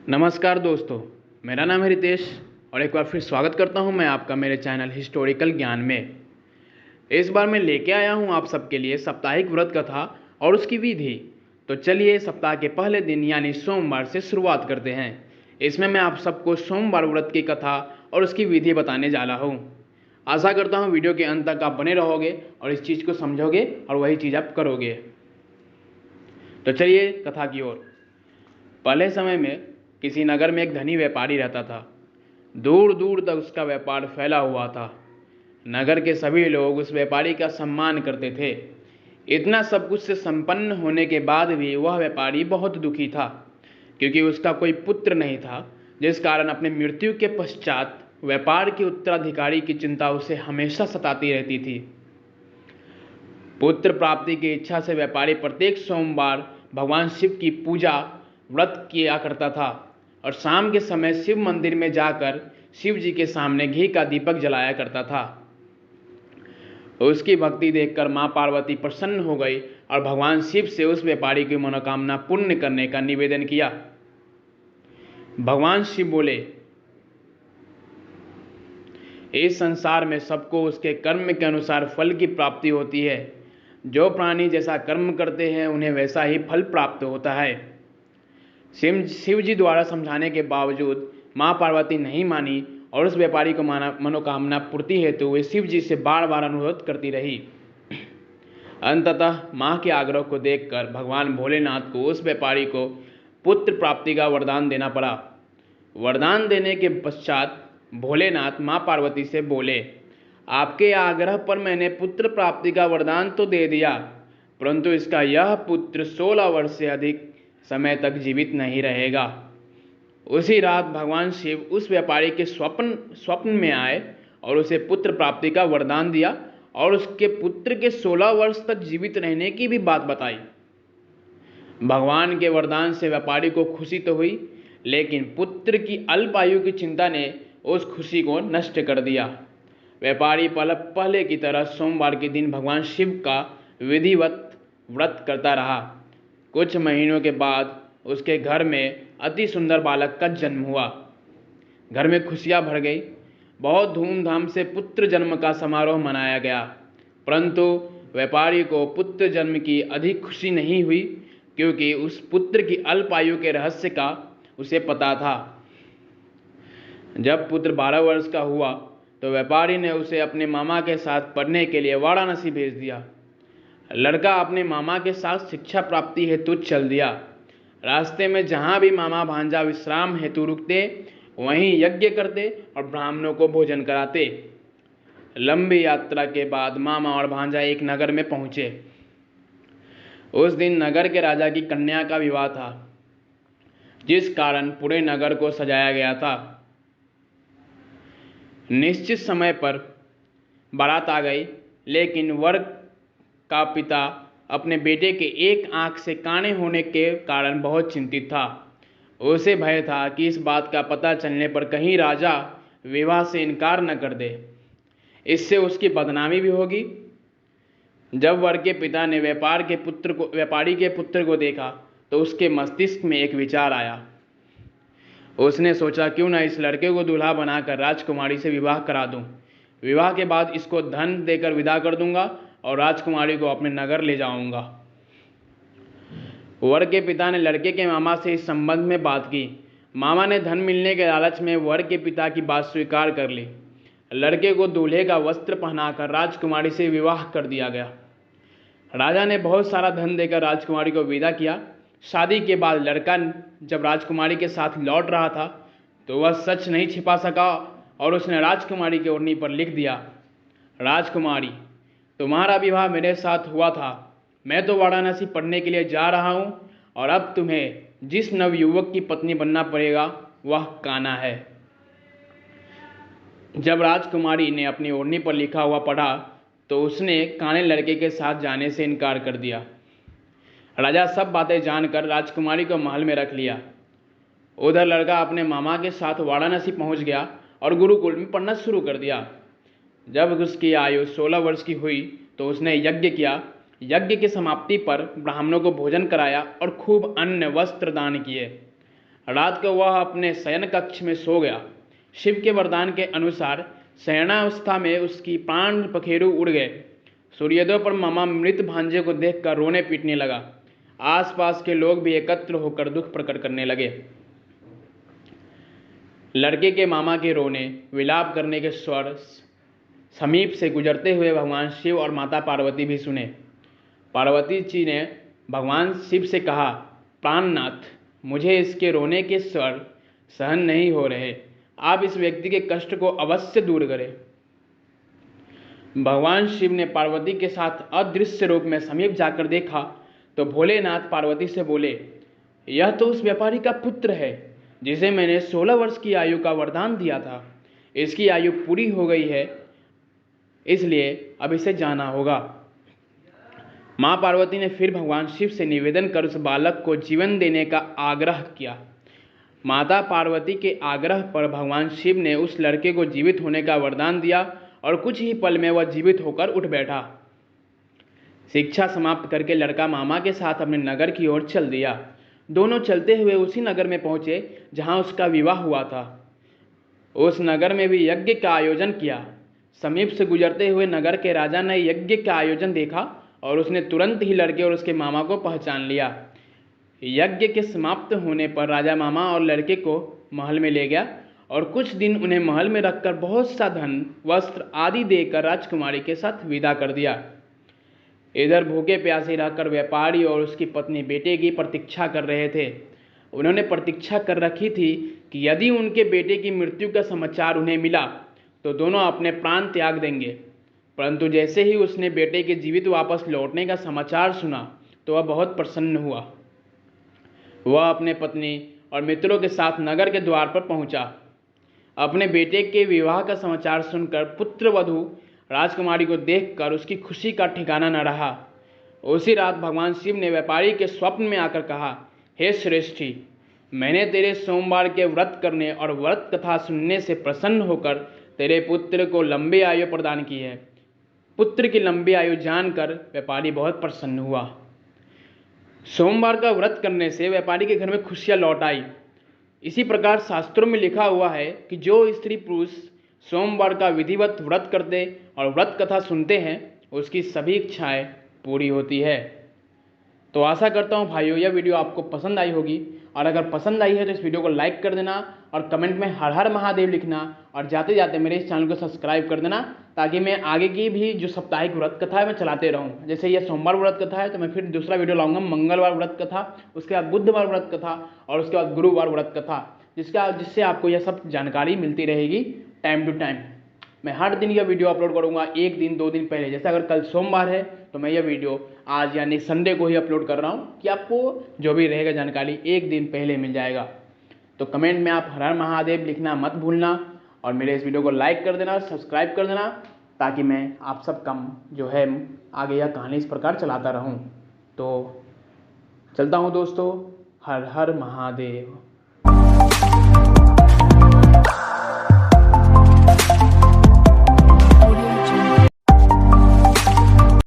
नमस्कार दोस्तों, मेरा नाम है रितेश और एक बार फिर स्वागत करता हूं मैं आपका मेरे चैनल हिस्टोरिकल ज्ञान में। इस बार मैं लेके आया हूं आप सबके लिए साप्ताहिक व्रत कथा और उसकी विधि। तो चलिए सप्ताह के पहले दिन यानी सोमवार से शुरुआत करते हैं। इसमें मैं आप सबको सोमवार व्रत की कथा और उसकी विधि बताने जा रहा हूँ। आशा करता हूँ वीडियो के अंत तक आप बने रहोगे और इस चीज़ को समझोगे और वही चीज़ आप करोगे। तो चलिए कथा की ओर। पहले समय में किसी नगर में एक धनी व्यापारी रहता था। दूर दूर तक उसका व्यापार फैला हुआ था। नगर के सभी लोग उस व्यापारी का सम्मान करते थे। इतना सब कुछ से संपन्न होने के बाद भी वह व्यापारी बहुत दुखी था, क्योंकि उसका कोई पुत्र नहीं था, जिस कारण अपने मृत्यु के पश्चात व्यापार के उत्तराधिकारी की चिंता उसे हमेशा सताती रहती थी। पुत्र प्राप्ति की इच्छा से व्यापारी प्रत्येक सोमवार भगवान शिव की पूजा व्रत किया करता था और शाम के समय शिव मंदिर में जाकर शिव जी के सामने घी का दीपक जलाया करता था। उसकी भक्ति देखकर मां पार्वती प्रसन्न हो गई और भगवान शिव से उस व्यापारी की मनोकामना पूर्ण करने का निवेदन किया। भगवान शिव बोले, इस संसार में सबको उसके कर्म के अनुसार फल की प्राप्ति होती है। जो प्राणी जैसा कर्म करते हैं उन्हें वैसा ही फल प्राप्त होता है। शिव जी द्वारा समझाने के बावजूद मां पार्वती नहीं मानी और उस व्यापारी को मनोकामना पूर्ति हेतु वे शिव जी से बार बार अनुरोध करती रही। अंततः मां के आग्रह को देखकर भगवान भोलेनाथ को उस व्यापारी को पुत्र प्राप्ति का वरदान देना पड़ा। वरदान देने के पश्चात भोलेनाथ मां पार्वती से बोले, आपके आग्रह पर मैंने पुत्र प्राप्ति का वरदान तो दे दिया, परंतु इसका यह पुत्र 16 वर्ष से अधिक समय तक जीवित नहीं रहेगा। उसी रात भगवान शिव उस व्यापारी के स्वप्न में आए और उसे पुत्र प्राप्ति का वरदान दिया और उसके पुत्र के 16 वर्ष तक जीवित रहने की भी बात बताई। भगवान के वरदान से व्यापारी को खुशी तो हुई, लेकिन पुत्र की अल्प आयु की चिंता ने उस खुशी को नष्ट कर दिया। व्यापारी पहले की तरह सोमवार के दिन भगवान शिव का विधिवत व्रत करता रहा। कुछ महीनों के बाद उसके घर में अति सुंदर बालक का जन्म हुआ। घर में खुशियां भर गई। बहुत धूमधाम से पुत्र जन्म का समारोह मनाया गया, परंतु व्यापारी को पुत्र जन्म की अधिक खुशी नहीं हुई, क्योंकि उस पुत्र की अल्प आयु के रहस्य का उसे पता था। जब पुत्र 12 वर्ष का हुआ तो व्यापारी ने उसे अपने मामा के साथ पढ़ने के लिए वाराणसी भेज दिया। लड़का अपने मामा के साथ शिक्षा प्राप्ति हेतु चल दिया। रास्ते में जहाँ भी मामा भांजा विश्राम हेतु रुकते, वहीं यज्ञ करते और ब्राह्मणों को भोजन कराते। लंबी यात्रा के बाद मामा और भांजा एक नगर में पहुँचे। उस दिन नगर के राजा की कन्या का विवाह था, जिस कारण पूरे नगर को सजाया गया था। निश्चित समय पर बारात आ गई, लेकिन वर का पिता अपने बेटे के एक आंख से काने होने के कारण बहुत चिंतित था। उसे भय था कि इस बात का पता चलने पर कहीं राजा विवाह से इनकार न कर दे, इससे उसकी बदनामी भी होगी। जब वर के पिता ने व्यापारी के पुत्र को देखा तो उसके मस्तिष्क में एक विचार आया। उसने सोचा, क्यों न इस लड़के को दूल्हा बनाकर राजकुमारी से विवाह करा दूं। विवाह के बाद इसको धन देकर विदा कर दूंगा और राजकुमारी को अपने नगर ले जाऊंगा। वर के पिता ने लड़के के मामा से इस संबंध में बात की। मामा ने धन मिलने के लालच में वर के पिता की बात स्वीकार कर ली। लड़के को दूल्हे का वस्त्र पहनाकर राजकुमारी से विवाह कर दिया गया। राजा ने बहुत सारा धन देकर राजकुमारी को विदा किया। शादी के बाद लड़का जब राजकुमारी के साथ लौट रहा था तो वह सच नहीं छिपा सका और उसने राजकुमारी के ओढ़नी पर लिख दिया, राजकुमारी, तुम्हारा विवाह मेरे साथ हुआ था। मैं तो वाराणसी पढ़ने के लिए जा रहा हूँ और अब तुम्हें जिस नवयुवक की पत्नी बनना पड़ेगा वह कान्हा है। जब राजकुमारी ने अपनी ओढ़नी पर लिखा हुआ पढ़ा तो उसने काने लड़के के साथ जाने से इनकार कर दिया। राजा सब बातें जानकर राजकुमारी को महल में रख लिया। उधर लड़का अपने मामा के साथ वाराणसी पहुंच गया और गुरुकुल में पढ़ना शुरू कर दिया। जब उसकी आयु 16 वर्ष की हुई तो उसने यज्ञ किया। यज्ञ की समाप्ति पर ब्राह्मणों को भोजन कराया और खूब अन्न वस्त्र दान किए। रात को वह अपने शयन कक्ष में सो गया। शिव के वरदान के अनुसार शयनावस्था में उसकी प्राण पखेरु उड़ गए। सूर्योदय पर मामा मृत भांजे को देखकर रोने पीटने लगा। आसपास के लोग भी एकत्र होकर दुख प्रकट करने लगे। लड़के के मामा के रोने विलाप करने के स्वर समीप से गुजरते हुए भगवान शिव और माता पार्वती भी सुने। पार्वती जी ने भगवान शिव से कहा, प्राणनाथ, मुझे इसके रोने के स्वर सहन नहीं हो रहे, आप इस व्यक्ति के कष्ट को अवश्य दूर करें। भगवान शिव ने पार्वती के साथ अदृश्य रूप में समीप जाकर देखा तो भोलेनाथ पार्वती से बोले, यह तो उस व्यापारी का पुत्र है जिसे मैंने 16 वर्ष की आयु का वरदान दिया था। इसकी आयु पूरी हो गई है, इसलिए अब इसे जाना होगा। माँ पार्वती ने फिर भगवान शिव से निवेदन कर उस बालक को जीवन देने का आग्रह किया। माता पार्वती के आग्रह पर भगवान शिव ने उस लड़के को जीवित होने का वरदान दिया और कुछ ही पल में वह जीवित होकर उठ बैठा। शिक्षा समाप्त करके लड़का मामा के साथ अपने नगर की ओर चल दिया। दोनों चलते हुए उसी नगर में पहुंचे जहां उसका विवाह हुआ था। उस नगर में भी यज्ञ का आयोजन किया। समीप से गुजरते हुए नगर के राजा ने यज्ञ का आयोजन देखा और उसने तुरंत ही लड़के और उसके मामा को पहचान लिया। यज्ञ के समाप्त होने पर राजा मामा और लड़के को महल में ले गया और कुछ दिन उन्हें महल में रखकर बहुत सा धन, वस्त्र आदि देकर राजकुमारी के साथ विदा कर दिया। इधर भूखे प्यासे रहकर व्यापारी और उसकी पत्नी बेटे की प्रतीक्षा कर रहे थे। उन्होंने प्रतीक्षा कर रखी थी कि यदि उनके बेटे की मृत्यु का समाचार उन्हें मिला तो दोनों अपने प्राण त्याग देंगे। परंतु जैसे ही उसने बेटे के जीवित वापस लौटने का समाचार सुना तो वह बहुत प्रसन्न हुआ। वह अपने पत्नी और मित्रों के साथ नगर के द्वार पर पहुंचा। अपने बेटे के विवाह का समाचार सुनकर पुत्र वधू राजकुमारी को देखकर उसकी खुशी का ठिकाना न रहा। उसी रात भगवान शिव ने व्यापारी के स्वप्न में आकर कहा, हे श्रेष्ठी, मैंने तेरे सोमवार के व्रत करने और व्रत कथा सुनने से प्रसन्न होकर तेरे पुत्र को लंबी आयु प्रदान की है। पुत्र की लंबी आयु जानकर व्यापारी बहुत प्रसन्न हुआ। सोमवार का व्रत करने से व्यापारी के घर में खुशियां लौट आई। इसी प्रकार शास्त्रों में लिखा हुआ है कि जो स्त्री पुरुष सोमवार का विधिवत व्रत करते और व्रत कथा सुनते हैं उसकी सभी इच्छाएं पूरी होती है। तो आशा करता हूँ भाइयों यह वीडियो आपको पसंद आई होगी, और अगर पसंद आई है तो इस वीडियो को लाइक कर देना और कमेंट में हर हर महादेव लिखना, और जाते जाते मेरे इस चैनल को सब्सक्राइब कर देना ताकि मैं आगे की भी जो साप्ताहिक व्रत कथा है मैं चलाते रहूँ। जैसे यह सोमवार व्रत कथा है तो मैं फिर दूसरा वीडियो लाऊंगा मंगलवार व्रत कथा, उसके बाद बुधवार व्रत कथा और उसके बाद गुरुवार व्रत कथा, जिससे आपको यह सब जानकारी मिलती रहेगी टाइम टू टाइम। मैं हर दिन यह वीडियो अपलोड करूंगा, एक दिन 2 दिन पहले। जैसे अगर कल सोमवार है तो मैं यह वीडियो आज यानी संडे को ही अपलोड कर रहा हूँ कि आपको जो भी रहेगा जानकारी एक दिन पहले मिल जाएगा। तो कमेंट में आप हर हर महादेव लिखना मत भूलना, और मेरे इस वीडियो को लाइक कर देना, सब्सक्राइब कर देना, ताकि मैं आप सब कम जो है आगे यह कहानी इस प्रकार चलाता रहूँ। तो चलता हूँ दोस्तों, हर हर महादेव।